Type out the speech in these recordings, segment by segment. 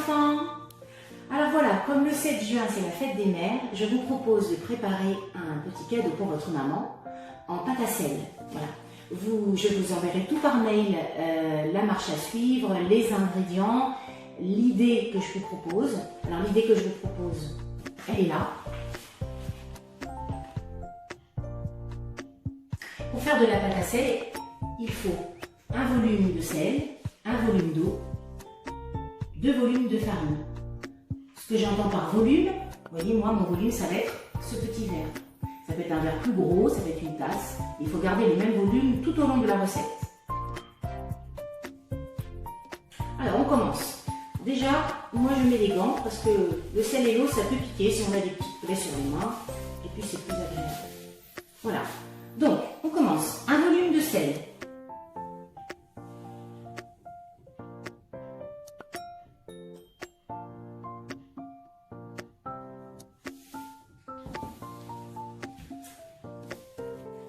enfants! Alors voilà, comme le 7 juin c'est la fête des mères, je vous propose de préparer un petit cadeau pour votre maman en pâte à sel. Voilà. Je vous enverrai tout par mail, la marche à suivre, les ingrédients, l'idée que je vous propose. Alors l'idée que je vous propose, elle est là. Pour faire de la pâte à sel, il faut un volume de sel, un volume d'eau, 2 volumes de farine. Ce que j'entends par volume, vous voyez, moi, mon volume, ça va être ce petit verre. Ça peut être un verre plus gros, ça peut être une tasse. Il faut garder le même volume tout au long de la recette. Alors, on commence. Déjà, moi, je mets des gants parce que le sel et l'eau, ça peut piquer si on a des petites plaies sur les mains. Et puis, c'est plus agréable. Voilà. Donc, on commence. Un volume de sel.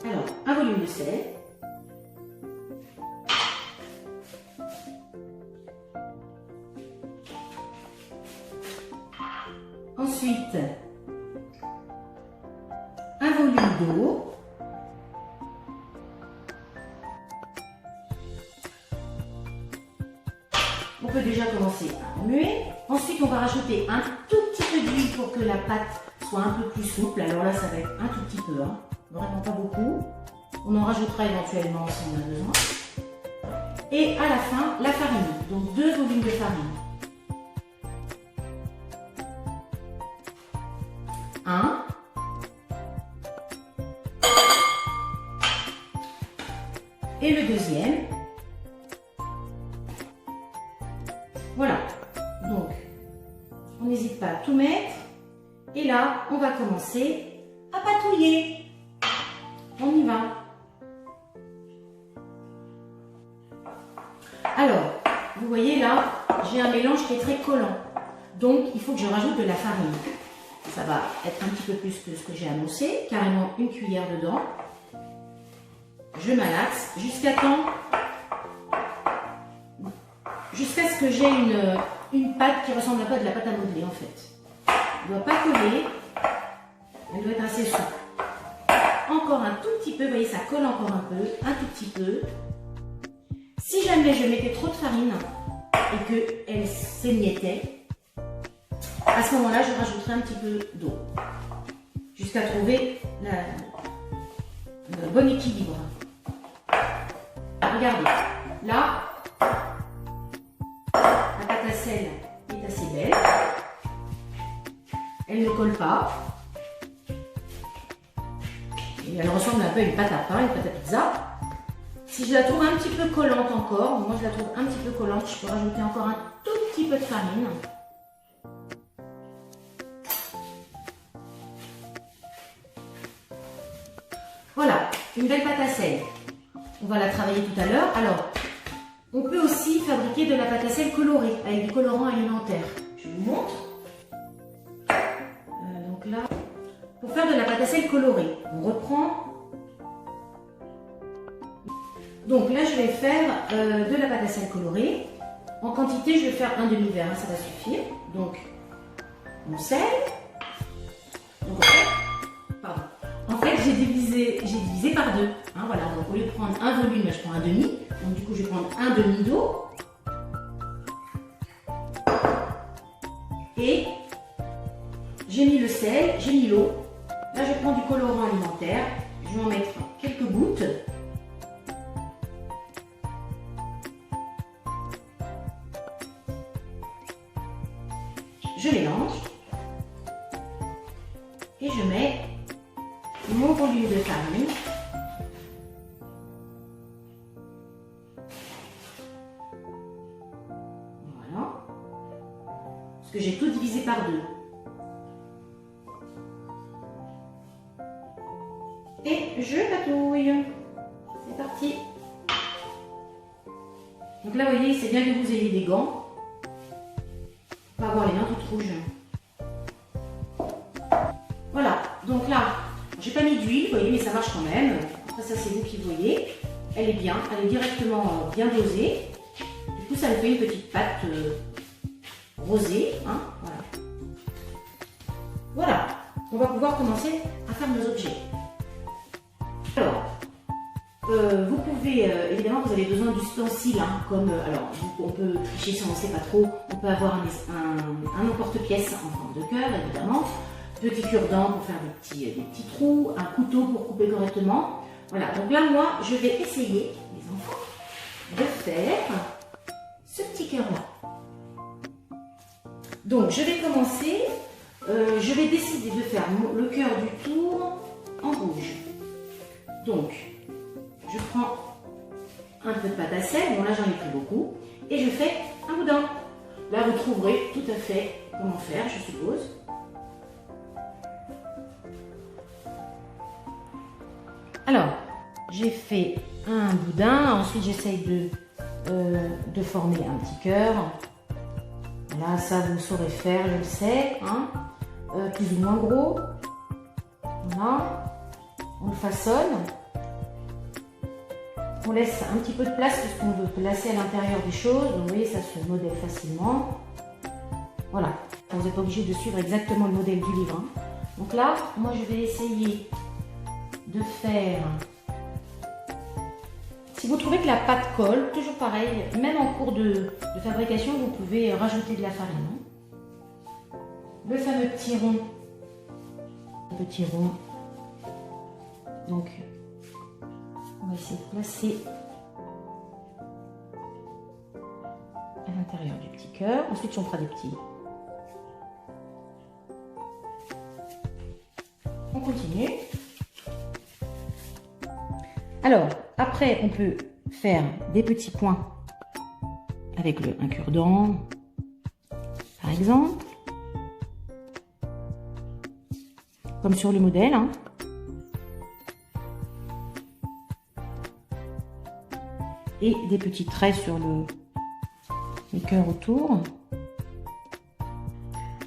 Alors, un volume de sel. Ensuite, un volume d'eau. On peut déjà commencer à remuer. Ensuite, on va rajouter un tout petit peu d'huile pour que la pâte soit un peu plus souple. Alors là, ça va être un tout petit peu, hein. Vraiment pas beaucoup. On en rajoutera éventuellement si on a besoin. Et à la fin, la farine. Donc 2 volumes de farine. 1. Et le deuxième. Voilà. Donc, on n'hésite pas à tout mettre. Et là, on va commencer à patouiller. On y va. Alors, vous voyez là, j'ai un mélange qui est très collant. Donc, il faut que je rajoute de la farine. Ça va être un petit peu plus que ce que j'ai annoncé. Carrément une cuillère dedans. Je malaxe jusqu'à ce que j'ai une pâte qui ressemble un peu à de la pâte à modeler en fait. Elle ne doit pas coller. Elle doit être assez souple. Encore un tout petit peu, vous voyez, ça colle encore un tout petit peu. Si jamais je mettais trop de farine et qu'elle s'émiettait, à ce moment-là, je rajouterai un petit peu d'eau jusqu'à trouver le bon équilibre. Regardez, là, la pâte à sel est assez belle. Elle ne colle pas. Et elle ressemble un peu à une pâte à pain, une pâte à pizza. Si je la trouve un petit peu collante encore, moi je la trouve un petit peu collante, je peux rajouter encore un tout petit peu de farine. Voilà, une belle pâte à sel. On va la travailler tout à l'heure. Alors, on peut aussi fabriquer de la pâte à sel colorée avec des colorants alimentaires. Je vous montre. Donc là, pour faire de la pâte à sel colorée, on reprend. Donc là, je vais faire de la pâte à sel colorée. En quantité, je vais faire un demi-verre, ça va suffire. Donc, mon sel. Donc, en fait, j'ai divisé par 2. Hein, voilà, donc au lieu de prendre un volume, je prends un demi. Donc du coup, je vais prendre un demi d'eau. Et j'ai mis le sel, j'ai mis l'eau. Là, je prends du colorant alimentaire. Je vais en mettre quelques gouttes. Je mélange. Et je mets mon volume de farine. Voilà. Parce que j'ai tout divisé par 2. Et je patouille. C'est parti. Donc là, vous voyez, c'est bien que vous ayez des gants. Pas avoir les mains toutes rouges. Voilà. Donc là, j'ai pas mis d'huile, vous voyez, mais ça marche quand même. Après ça, c'est vous qui voyez. Elle est bien, elle est directement bien dosée. Du coup, ça me fait une petite pâte rosé. Hein, voilà. Voilà, on va pouvoir commencer à faire nos objets. Alors, vous pouvez, évidemment, vous avez besoin d'ustensiles, hein, comme, alors, on peut tricher si on ne sait pas trop, on peut avoir un emporte-pièce en forme de cœur, évidemment, petit cure-dent pour faire des petits trous, un couteau pour couper correctement. Voilà, donc là, moi, je vais essayer, les enfants, de faire ce petit cœur-là. Donc, je vais commencer, je vais décider de faire le cœur du tour en rouge. Donc, je prends un peu de pâte à sel, bon là j'en ai pris beaucoup, et je fais un boudin. Là vous trouverez tout à fait comment faire, je suppose. Alors, j'ai fait un boudin, ensuite j'essaye de former un petit cœur. Là, ça vous saurez faire, je le sais, hein, plus ou moins gros. Voilà, on le façonne. On laisse un petit peu de place puisqu'on veut placer à l'intérieur des choses. Donc, vous voyez, ça se modèle facilement. Voilà. Vous n'êtes pas obligé de suivre exactement le modèle du livre. Hein. Donc là, moi, je vais essayer de faire... Si vous trouvez que la pâte colle, toujours pareil, même en cours de fabrication, vous pouvez rajouter de la farine. Hein. Le fameux petit rond. Un petit rond. Donc... on va essayer de placer à l'intérieur du petit cœur. Ensuite, on fera des petits. On continue. Alors, après, on peut faire des petits points avec un cure-dent, par exemple. Comme sur le modèle. Hein. Et des petits traits sur le cœur autour.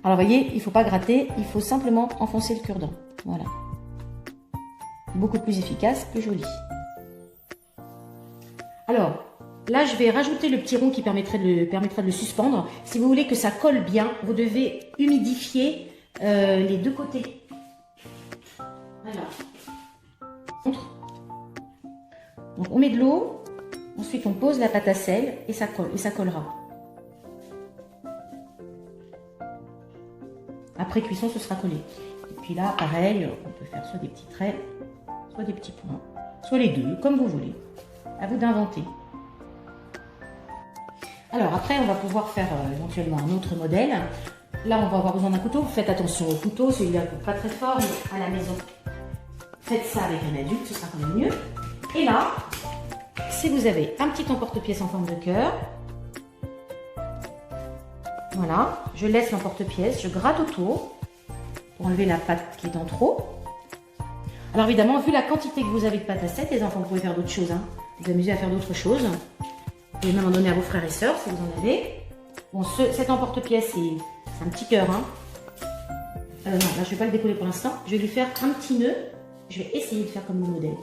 Alors vous voyez, il ne faut pas gratter, il faut simplement enfoncer le cure-dent. Voilà. Beaucoup plus efficace, plus joli. Alors, là je vais rajouter le petit rond qui permettra de le suspendre. Si vous voulez que ça colle bien, vous devez humidifier les deux côtés. Alors, donc on met de l'eau. Ensuite, on pose la pâte à sel et ça colle, et ça collera. Après cuisson, ce sera collé. Et puis là, pareil, on peut faire soit des petits traits, soit des petits points, soit les deux, comme vous voulez. À vous d'inventer. Alors après, on va pouvoir faire éventuellement un autre modèle. Là, on va avoir besoin d'un couteau. Faites attention au couteau, celui-là n'est pas très fort, mais à la maison, faites ça avec un adulte, ce sera quand même mieux. Et là, si vous avez un petit emporte-pièce en forme de cœur, voilà, je laisse l'emporte-pièce, je gratte autour pour enlever la pâte qui est en trop. Alors évidemment, vu la quantité que vous avez de pâte à sel, les enfants, vous pouvez faire d'autres choses, hein. Vous amusez à faire d'autres choses. Vous pouvez même en donner à vos frères et sœurs si vous en avez. Bon, cet emporte-pièce, c'est un petit cœur. Hein. Non, là, je ne vais pas le décoller pour l'instant. Je vais lui faire un petit nœud. Je vais essayer de faire comme le modèle.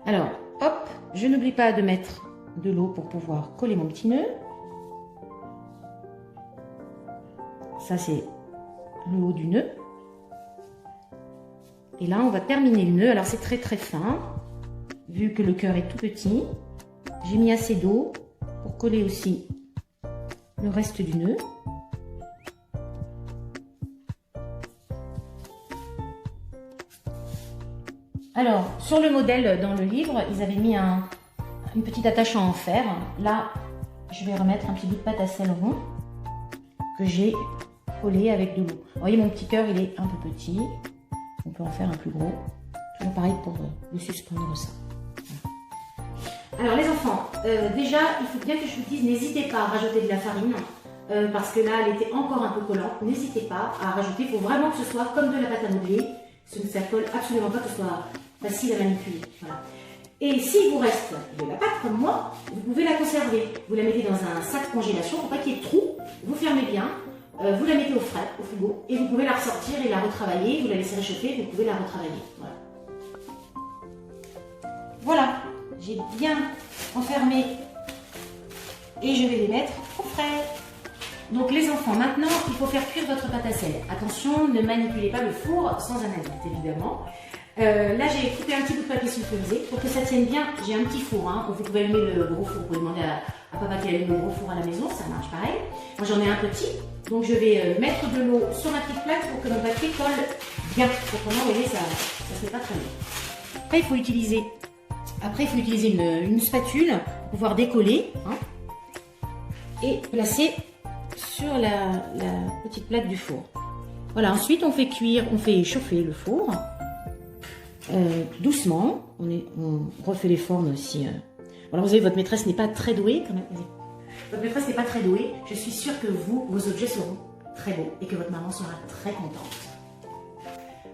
Alors, hop, je n'oublie pas de mettre de l'eau pour pouvoir coller mon petit nœud. Ça, c'est le haut du nœud. Et là, on va terminer le nœud. Alors, c'est très très fin, vu que le cœur est tout petit. J'ai mis assez d'eau pour coller aussi le reste du nœud. Alors, sur le modèle dans le livre, ils avaient mis une petite attache en fer. Là, je vais remettre un petit bout de pâte à sel rond que j'ai collé avec de l'eau. Vous voyez, mon petit cœur, il est un peu petit. On peut en faire un plus gros. Toujours pareil pour le suspendre ça. Voilà. Alors, les enfants, déjà, il faut bien que je vous dise, n'hésitez pas à rajouter de la farine. Parce que là, elle était encore un peu collante. N'hésitez pas à rajouter. Il faut vraiment que ce soit comme de la pâte à modeler. Ça ne colle absolument pas, que ce soit facile à manipuler. Voilà. Et s'il vous reste de la pâte comme moi, vous pouvez la conserver. Vous la mettez dans un sac de congélation pour pas qu'il y ait de trous. Vous fermez bien, vous la mettez au frais, au frigo, et vous pouvez la ressortir et la retravailler. Vous la laissez réchauffer, vous pouvez la retravailler. Voilà. Voilà, j'ai bien enfermé et je vais les mettre au frais. Donc les enfants, maintenant, il faut faire cuire votre pâte à sel. Attention, ne manipulez pas le four sans un adulte, évidemment. Là, j'ai coupé un petit bout de papier sulfurisé pour que ça tienne bien. J'ai un petit four, hein. Vous pouvez allumer le gros four. Vous pouvez demander à papa qui allume le gros four à la maison, ça marche pareil. Moi, j'en ai un petit, donc je vais mettre de l'eau sur ma petite plaque pour que mon papier colle bien. Autrement, vous voyez, ça se fait pas très bien. Après, il faut utiliser une spatule pour pouvoir décoller, hein, et placer sur la petite plaque du four. Voilà, ensuite on fait chauffer le four doucement. On refait les formes aussi. Voilà, vous savez, votre maîtresse n'est pas très douée quand même. Votre maîtresse n'est pas très douée. Je suis sûre que vos objets seront très beaux et que votre maman sera très contente.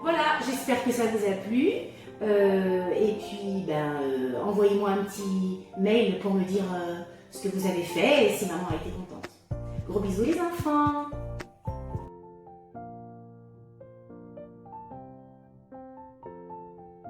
Voilà, j'espère que ça vous a plu. Et puis, envoyez-moi un petit mail pour me dire ce que vous avez fait et si maman a été contente. Gros bisous les enfants!